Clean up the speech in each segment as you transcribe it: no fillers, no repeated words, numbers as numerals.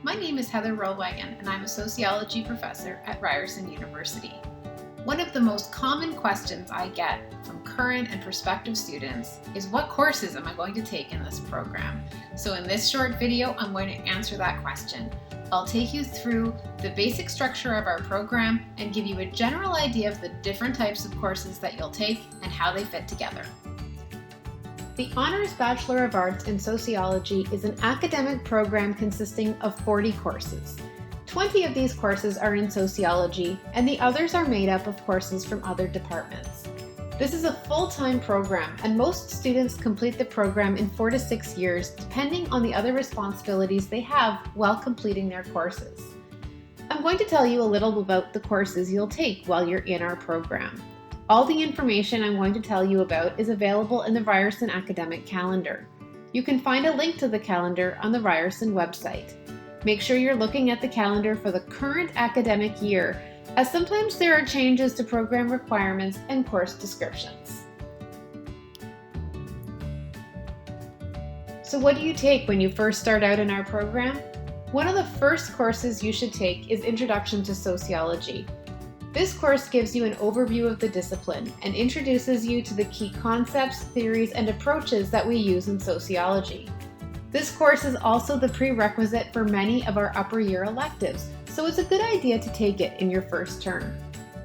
My name is Heather Rollwagen, and I'm a sociology professor at Ryerson University. One of the most common questions I get from current and prospective students is, what courses am I going to take in this program? So in this short video, I'm going to answer that question. I'll take you through the basic structure of our program and give you a general idea of the different types of courses that you'll take and how they fit together. The Honors Bachelor of Arts in Sociology is an academic program consisting of 40 courses. 20 of these courses are in sociology, and the others are made up of courses from other departments. This is a full-time program, and most students complete the program in 4 to 6 years, depending on the other responsibilities they have while completing their courses. I'm going to tell you a little about the courses you'll take while you're in our program. All the information I'm going to tell you about is available in the Ryerson Academic Calendar. You can find a link to the calendar on the Ryerson website. Make sure you're looking at the calendar for the current academic year, as sometimes there are changes to program requirements and course descriptions. So what do you take when you first start out in our program? One of the first courses you should take is Introduction to Sociology. This course gives you an overview of the discipline and introduces you to the key concepts, theories, and approaches that we use in sociology. This course is also the prerequisite for many of our upper year electives, so it's a good idea to take it in your first term.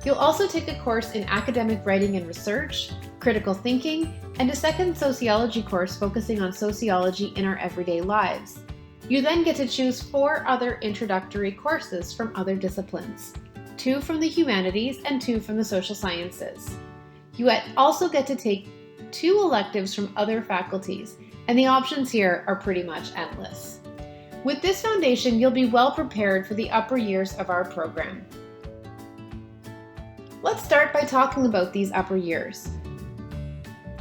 You'll also take a course in academic writing and research, critical thinking, and a second sociology course focusing on sociology in our everyday lives. You then get to choose 4 other introductory courses from other disciplines. 2 from the humanities and 2 from the social sciences. You also get to take 2 electives from other faculties, and the options here are pretty much endless. With this foundation, you'll be well prepared for the upper years of our program. Let's start by talking about these upper years.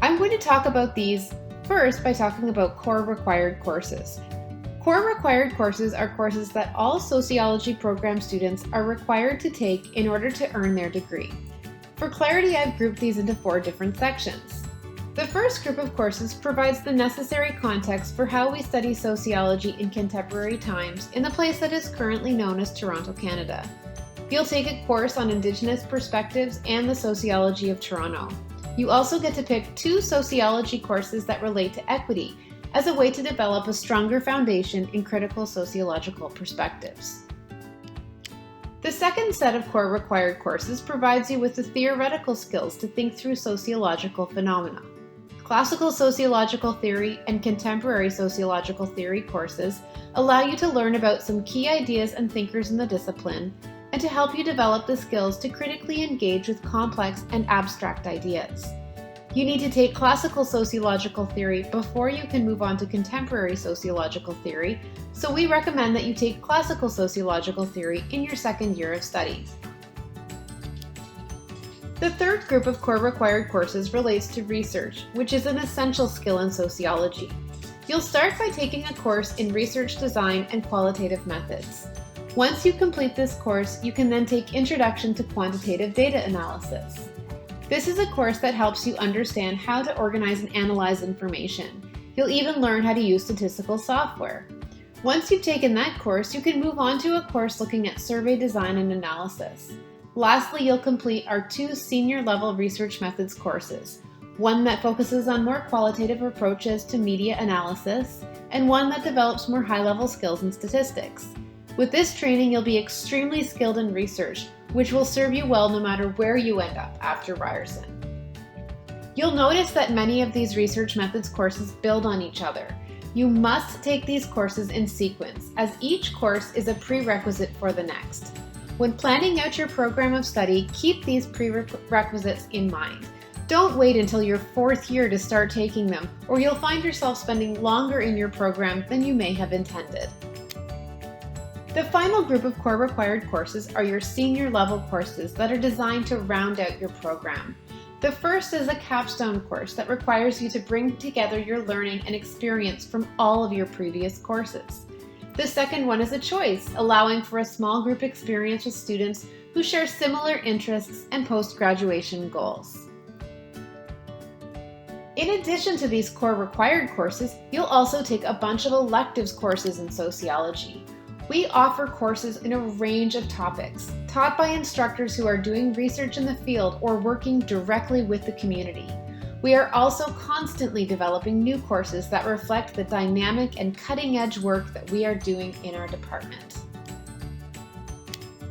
I'm going to talk about these first by talking about core required courses. Core required courses are courses that all sociology program students are required to take in order to earn their degree. For clarity, I've grouped these into 4 different sections. The first group of courses provides the necessary context for how we study sociology in contemporary times in the place that is currently known as Toronto, Canada. You'll take a course on Indigenous perspectives and the sociology of Toronto. You also get to pick 2 sociology courses that relate to equity, as a way to develop a stronger foundation in critical sociological perspectives. The second set of core required courses provides you with the theoretical skills to think through sociological phenomena. Classical sociological theory and contemporary sociological theory courses allow you to learn about some key ideas and thinkers in the discipline, and to help you develop the skills to critically engage with complex and abstract ideas. You need to take classical sociological theory before you can move on to contemporary sociological theory, so we recommend that you take classical sociological theory in your second year of study. The third group of core required courses relates to research, which is an essential skill in sociology. You'll start by taking a course in research design and qualitative methods. Once you complete this course, you can then take Introduction to Quantitative Data Analysis. This is a course that helps you understand how to organize and analyze information. You'll even learn how to use statistical software. Once you've taken that course, you can move on to a course looking at survey design and analysis. Lastly, you'll complete our 2 senior level research methods courses, one that focuses on more qualitative approaches to media analysis, and one that develops more high-level skills in statistics. With this training, you'll be extremely skilled in research, which will serve you well no matter where you end up after Ryerson. You'll notice that many of these research methods courses build on each other. You must take these courses in sequence, as each course is a prerequisite for the next. When planning out your program of study, keep these prerequisites in mind. Don't wait until your 4th year to start taking them, or you'll find yourself spending longer in your program than you may have intended. The final group of core required courses are your senior level courses that are designed to round out your program. The first is a capstone course that requires you to bring together your learning and experience from all of your previous courses. The second one is a choice, allowing for a small group experience with students who share similar interests and post-graduation goals. In addition to these core required courses, you'll also take a bunch of electives courses in sociology. We offer courses in a range of topics, taught by instructors who are doing research in the field or working directly with the community. We are also constantly developing new courses that reflect the dynamic and cutting-edge work that we are doing in our department.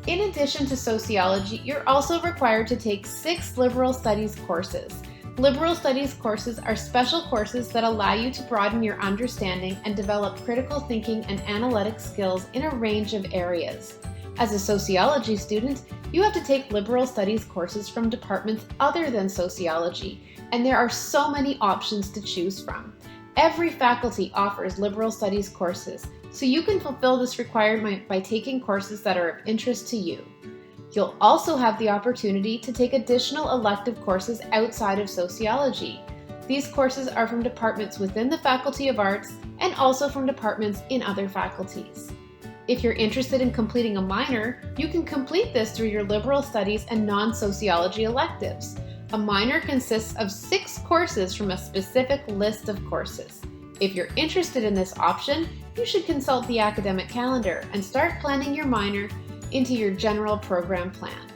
In addition to sociology, you're also required to take 6 liberal studies courses. Liberal studies courses are special courses that allow you to broaden your understanding and develop critical thinking and analytic skills in a range of areas. As a sociology student, you have to take liberal studies courses from departments other than sociology, and there are so many options to choose from. Every faculty offers liberal studies courses, so you can fulfill this requirement by taking courses that are of interest to you. You'll also have the opportunity to take additional elective courses outside of sociology. These courses are from departments within the Faculty of Arts and also from departments in other faculties. If you're interested in completing a minor, you can complete this through your liberal studies and non-sociology electives. A minor consists of 6 courses from a specific list of courses. If you're interested in this option, you should consult the academic calendar and start planning your minor into your general program plan.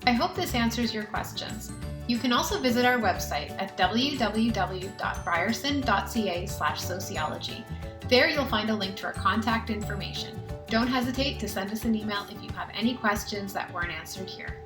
I hope this answers your questions. You can also visit our website at www.ryerson.ca/sociology. There you'll find a link to our contact information. Don't hesitate to send us an email if you have any questions that weren't answered here.